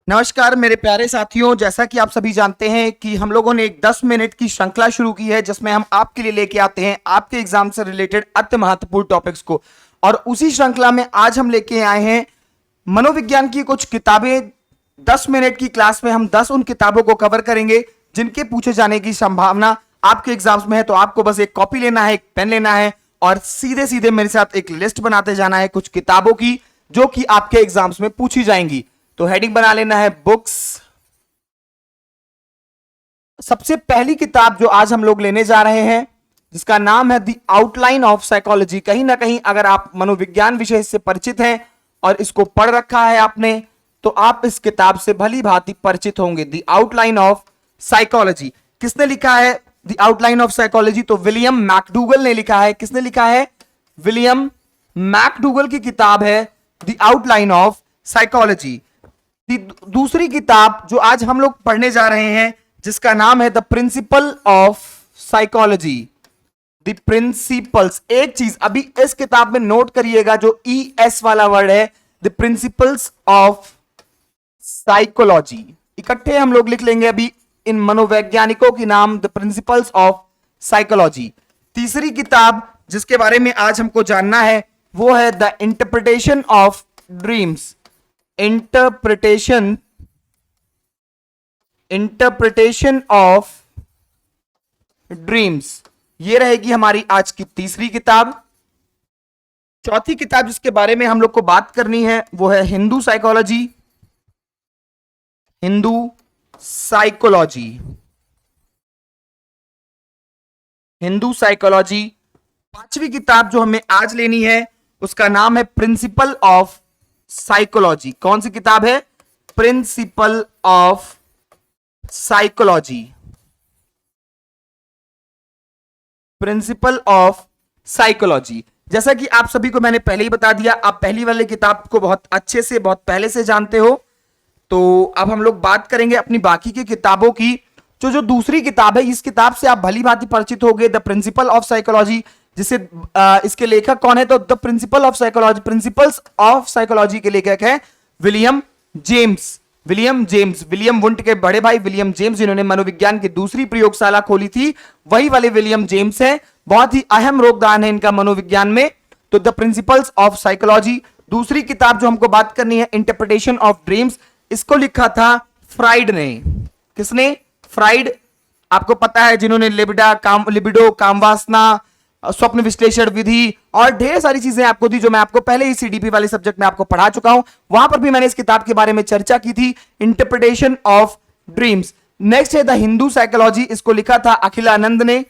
नमस्कार मेरे प्यारे साथियों, जैसा कि आप सभी जानते हैं कि हम लोगों ने एक 10 मिनट की श्रृंखला शुरू की है जिसमें हम आपके लिए लेके आते हैं आपके एग्जाम से रिलेटेड अति महत्वपूर्ण टॉपिक्स को। और उसी श्रृंखला में आज हम लेके आए हैं मनोविज्ञान की कुछ किताबें। 10 मिनट की क्लास में हम 10 उन किताबों को कवर करेंगे जिनके पूछे जाने की संभावना आपके एग्जाम्स में है। तो आपको बस एक कॉपी लेना है, एक पेन लेना है और सीधे सीधे मेरे साथ एक लिस्ट बनाते जाना है कुछ किताबों की जो कि आपके एग्जाम्स में पूछी जाएंगी। तो हेडिंग बना लेना है बुक्स। सबसे पहली किताब जो आज हम लोग लेने जा रहे हैं जिसका नाम है द आउटलाइन ऑफ साइकोलॉजी। कहीं ना कहीं अगर आप मनोविज्ञान विषय से परिचित हैं और इसको पढ़ रखा है आपने तो आप इस किताब से भली भांति परिचित होंगे। द आउटलाइन ऑफ साइकोलॉजी किसने लिखा है? द आउटलाइन ऑफ साइकोलॉजी तो विलियम मैकडूगल ने लिखा है। किसने लिखा है? विलियम मैकडूगल की किताब है द आउटलाइन ऑफ साइकोलॉजी। दूसरी किताब जो आज हम लोग पढ़ने जा रहे हैं जिसका नाम है the principle of psychology. The principles, एक चीज अभी इस किताब में नोट करिएगा जो ES वाला वर्ड है, द प्रिंसिपल्स ऑफ साइकोलॉजी। इकट्ठे हम लोग लिख लेंगे अभी इन मनोवैज्ञानिकों की नाम, द प्रिंसिपल्स ऑफ साइकोलॉजी। तीसरी किताब जिसके बारे में आज हमको जानना है वो है the interpretation of dreams. Interpretation of dreams, ये रहेगी हमारी आज की तीसरी किताब। चौथी किताब जिसके बारे में हम लोग को बात करनी है वो है Hindu psychology. Hindu psychology, Hindu psychology. पांचवी किताब जो हमें आज लेनी है उसका नाम है प्रिंसिपल ऑफ साइकोलॉजी। कौन सी किताब है? Principle of psychology. Principle of psychology, जैसा कि आप सभी को मैंने पहले ही बता दिया, आप पहली वाली किताब को बहुत अच्छे से, बहुत पहले से जानते हो। तो अब हम लोग बात करेंगे अपनी बाकी की किताबों की। जो दूसरी किताब है इस किताब से आप भली भांति परिचित हो गए, द प्रिंसिपल ऑफ साइकोलॉजी, जिसे इसके लेखक कौन है? तो the principle of psychology, principles of psychology के लेखक है विलियम जेम्स। विलियम वुंट के बड़े भाई विलियम जेम्स जिन्होंने मनोविज्ञान की दूसरी प्रयोगशाला खोली थी, वही वाले विलियम जेम्स है। बहुत ही अहम योगदान है इनका मनोविज्ञान में। तो द प्रिंसिपल्स ऑफ साइकोलॉजी। दूसरी किताब जो हमको बात करनी है इंटरप्रिटेशन ऑफ ड्रीम्स, इसको लिखा था फ्राइड ने। किसने? फ्राइड। आपको पता है जिन्होंने लिबिडो, कामवासना, स्वप्न विश्लेषण विधि और ढेर सारी चीजें आपको दी जो मैं आपको पहले ही CDP वाले सब्जेक्ट में आपको पढ़ा चुका हूं। वहां पर भी मैंने इस किताब के बारे में चर्चा की थी, इंटरप्रिटेशन ऑफ ड्रीम्स। नेक्स्ट है द हिंदू साइकोलॉजी, इसको लिखा था अखिलानंद ने।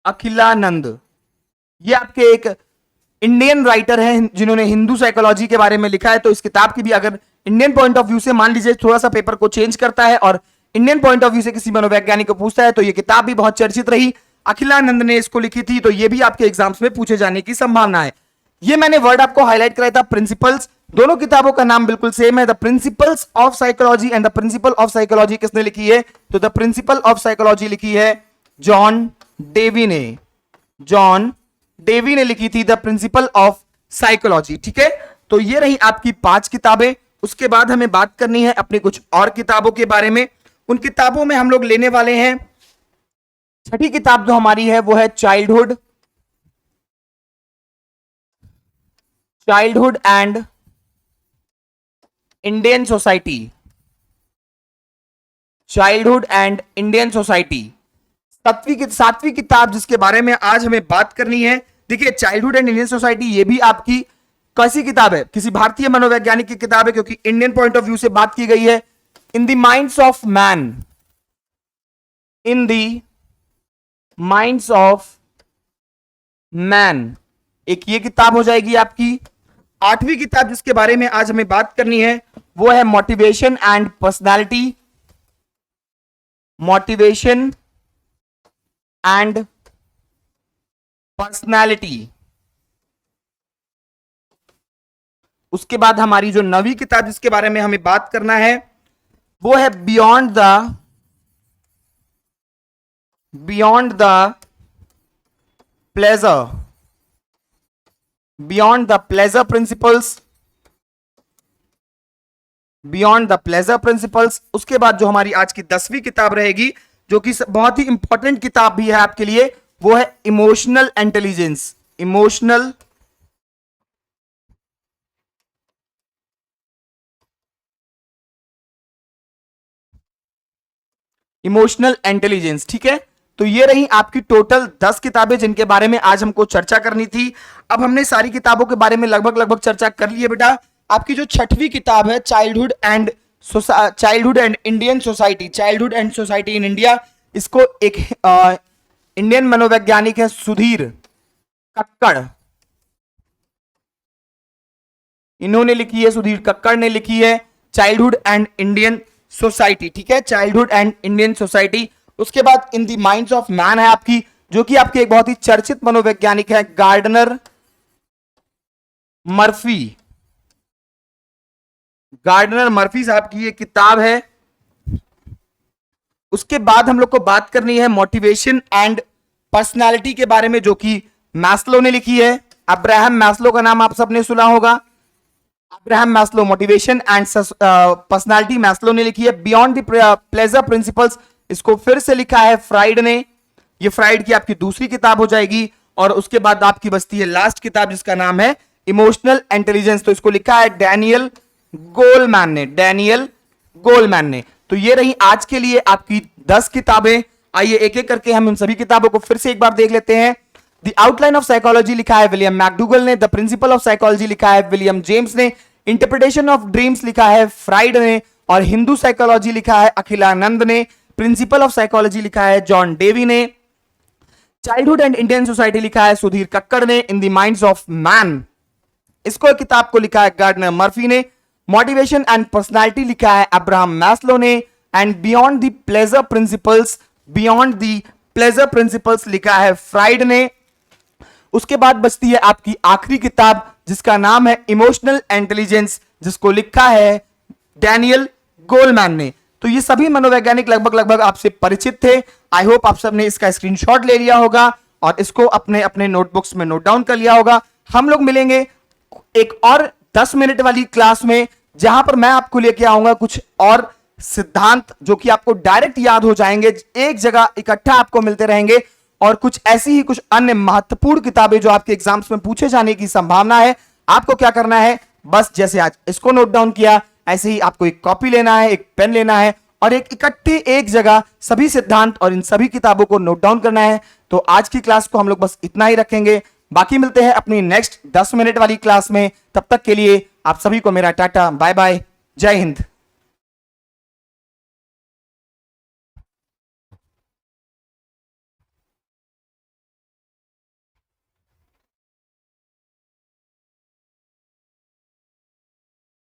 अखिलानंद ये आपके एक इंडियन राइटर हैं जिन्होंने हिंदू साइकोलॉजी के बारे में लिखा है। तो इस किताब की भी अगर इंडियन पॉइंट ऑफ व्यू से मान लीजिए थोड़ा सा पेपर को चेंज करता है और इंडियन पॉइंट ऑफ व्यू से किसी मनोवैज्ञानिक को पूछता है तो ये किताब भी बहुत चर्चित रही। अखिलानंद ने इसको लिखी थी, तो ये भी आपके एग्जाम्स में पूछे जाने की संभावना है। ये मैंने वर्ड आपको हाईलाइट कराया था, प्रिंसिपल्स। दोनों किताबों का नाम बिल्कुल सेम है, the principles of psychology and the principle of psychology किसने लिखी है? तो द प्रिंसिपल ऑफ साइकोलॉजी लिखी है जॉन डेवी ने। जॉन डेवी ने लिखी थी द प्रिंसिपल ऑफ साइकोलॉजी। ठीक है, तो ये रही आपकी 5 किताबें। उसके बाद हमें बात करनी है अपनी कुछ और किताबों के बारे में। उन किताबों में हम लोग लेने वाले हैं छठी किताब जो हमारी है वो है childhood and Indian society. Childhood and Indian society सातवीं किताब जिसके बारे में आज हमें बात करनी है। देखिए, चाइल्डहुड एंड इंडियन सोसाइटी ये भी आपकी कैसी किताब है? किसी भारतीय मनोवैज्ञानिक की किताब है, क्योंकि इंडियन पॉइंट ऑफ व्यू से बात की गई है। In the minds of man, in the minds of man, एक ये किताब हो जाएगी आपकी। 8वीं किताब जिसके बारे में आज हमें बात करनी है वो है motivation and personality. Motivation and personality. उसके बाद हमारी जो 9वीं किताब जिसके बारे में हमें बात करना है वो है beyond the pleasure principles beyond the pleasure principles. उसके बाद जो हमारी आज की 10वीं किताब रहेगी, जो कि बहुत ही इंपॉर्टेंट किताब भी है आपके लिए, वो है इमोशनल इंटेलिजेंस। इमोशनल इंटेलिजेंस, ठीक है। तो ये रही आपकी टोटल 10 किताबें जिनके बारे में आज हमको चर्चा करनी थी। अब हमने सारी किताबों के बारे में लगभग लगभग चर्चा कर ली है बेटा। आपकी जो 6वीं किताब है, childhood and Indian society, childhood and society in India, इसको एक इंडियन मनोवैज्ञानिक है सुधीर कक्कड़, इन्होंने लिखी है, सुधीर कक्कड़ ने लिखी है चाइल्डहुड एंड इंडियन सोसाइटी, ठीक है, चाइल्डहुड एंड इंडियन सोसाइटी। उसके बाद in the minds of man है आपकी, जो कि आपके एक बहुत ही चर्चित मनोवैज्ञानिक है गार्डनर मर्फी। गार्डनर मर्फी साहब की ये किताब है। उसके बाद हम लोग को बात करनी है मोटिवेशन एंड पर्सनालिटी के बारे में, जो कि मैस्लो ने लिखी है। अब्राहम मैस्लो का नाम आप सबने सुना होगा। Abraham Maslow, motivation and personality Maslow ने लिखी है। बियॉन्ड द प्लेजर प्रिंसिपल्स, इसको फिर से लिखा है फ्राइड ने। ये फ्राइड की आपकी दूसरी किताब हो जाएगी। और उसके बाद आपकी बचती है लास्ट किताब, जिसका नाम है इमोशनल इंटेलिजेंस। तो इसको लिखा है डैनियल गोलमैन ने। तो ये रही आज के लिए आपकी 10 किताबें। आइए एक एक करके हम इन सभी किताबों को फिर से एक बार देख लेते हैं। द आउटलाइन ऑफ साइकोलॉजी लिखा है विलियम मैकडूगल ने। द प्रिंसिपल ऑफ साइकोलॉजी लिखा है विलियम जेम्स ने। इंटरप्रिटेशन ऑफ ड्रीम्स लिखा है फ्राइड ने। और हिंदू साइकोलॉजी लिखा है अखिलानंद ने। प्रिंसिपल ऑफ साइकोलॉजी लिखा है जॉन डेवी ने। चाइल्डहुड एंड इंडियन सोसाइटी लिखा है सुधीर कक्कड़ ने। In the minds of man, इसको किताब को लिखा है गार्डनर मर्फी ने। मोटिवेशन एंड पर्सनालिटी लिखा है अब्राहम मैस्लो ने। And beyond the pleasure principles लिखा है फ्राइड ने। उसके बाद बचती है आपकी आखिरी किताब, जिसका नाम है इमोशनल इंटेलिजेंस, जिसको लिखा है डैनियल गोलमैन ने। तो ये सभी मनोवैज्ञानिक लगभग लगभग आपसे परिचित थे। आई होप आप सबने इसका स्क्रीनशॉट ले लिया होगा और इसको अपने अपने नोटबुक्स में नोट डाउन कर लिया होगा। हम लोग मिलेंगे एक और 10 मिनट वाली क्लास में, जहां पर मैं आपको लेके आऊंगा कुछ और सिद्धांत जो कि आपको डायरेक्ट याद हो जाएंगे, एक जगह इकट्ठा आपको मिलते रहेंगे। और कुछ ऐसी ही कुछ अन्य महत्वपूर्ण किताबें जो आपके एग्जाम्स में पूछे जाने की संभावना है। आपको क्या करना है, बस जैसे आज इसको नोट डाउन किया, ऐसे ही आपको एक कॉपी लेना है, एक पेन लेना है और एक इकट्ठे एक जगह सभी सिद्धांत और इन सभी किताबों को नोट डाउन करना है। तो आज की क्लास को हम लोग बस इतना ही रखेंगे। बाकी मिलते हैं अपनी नेक्स्ट 10 मिनट वाली क्लास में। तब तक के लिए आप सभी को मेरा टाटा, बाय बाय, जय हिंद।